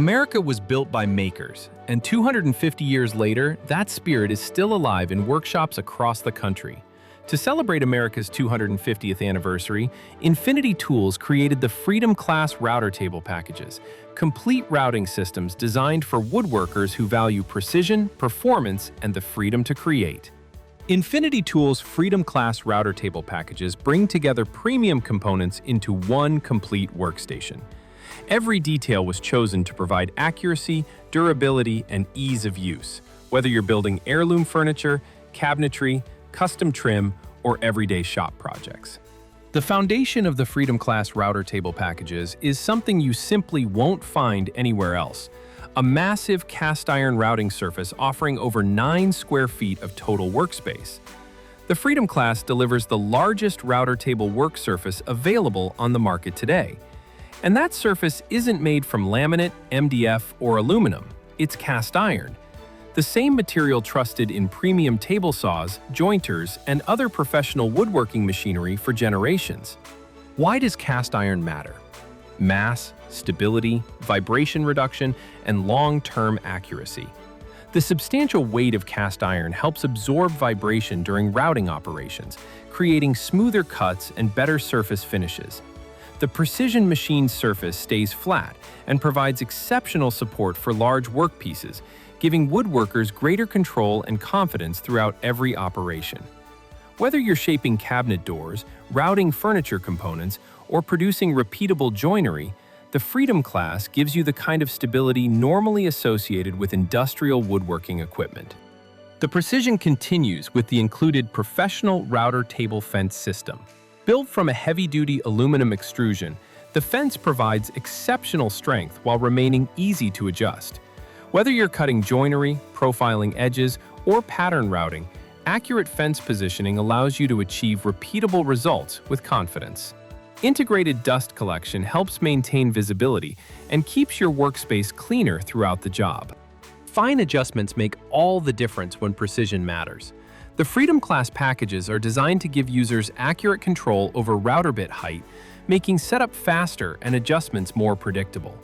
America was built by makers, and 250 years later, that spirit is still alive in workshops across the country. To celebrate America's 250th anniversary, Infinity Tools created the Freedom Class router table packages, complete routing systems designed for woodworkers who value precision, performance, and the freedom to create. Infinity Tools' Freedom Class router table packages bring together premium components into one complete workstation. Every detail was chosen to provide accuracy, durability, and ease of use, whether you're building heirloom furniture, cabinetry, custom trim, or everyday shop projects. The foundation of the Freedom Class router table packages is something you simply won't find anywhere else: a massive cast iron routing surface offering over 9 square feet of total workspace. The Freedom Class delivers the largest router table work surface available on the market today. And that surface isn't made from laminate, MDF, or aluminum. It's cast iron, the same material trusted in premium table saws, jointers, and other professional woodworking machinery for generations. Why does cast iron matter? Mass, stability, vibration reduction, and long-term accuracy. The substantial weight of cast iron helps absorb vibration during routing operations, creating smoother cuts and better surface finishes. The precision machined surface stays flat and provides exceptional support for large workpieces, giving woodworkers greater control and confidence throughout every operation. Whether you're shaping cabinet doors, routing furniture components, or producing repeatable joinery, the Freedom Class gives you the kind of stability normally associated with industrial woodworking equipment. The precision continues with the included professional router table fence system. Built from a heavy-duty aluminum extrusion, the fence provides exceptional strength while remaining easy to adjust. Whether you're cutting joinery, profiling edges, or pattern routing, accurate fence positioning allows you to achieve repeatable results with confidence. Integrated dust collection helps maintain visibility and keeps your workspace cleaner throughout the job. Fine adjustments make all the difference when precision matters. The Freedom Class packages are designed to give users accurate control over router bit height, making setup faster and adjustments more predictable.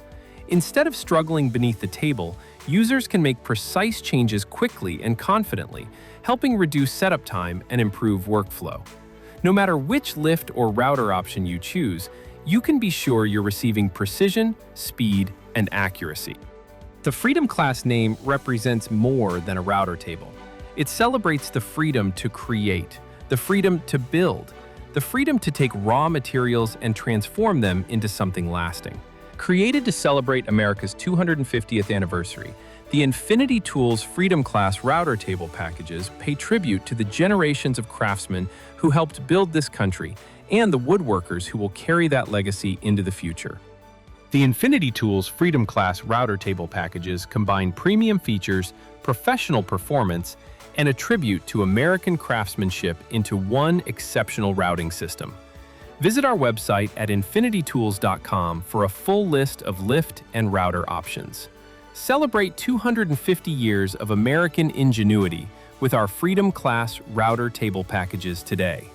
Instead of struggling beneath the table, users can make precise changes quickly and confidently, helping reduce setup time and improve workflow. No matter which lift or router option you choose, you can be sure you're receiving precision, speed, and accuracy. The Freedom Class name represents more than a router table. It celebrates the freedom to create, the freedom to build, the freedom to take raw materials and transform them into something lasting. Created to celebrate America's 250th anniversary, the Infinity Tools Freedom Class router table packages pay tribute to the generations of craftsmen who helped build this country and the woodworkers who will carry that legacy into the future. The Infinity Tools Freedom Class router table packages combine premium features, professional performance, and a tribute to American craftsmanship into one exceptional routing system. Visit our website at infinitytools.com for a full list of lift and router options. Celebrate 250 years of American ingenuity with our Freedom Class router table packages today.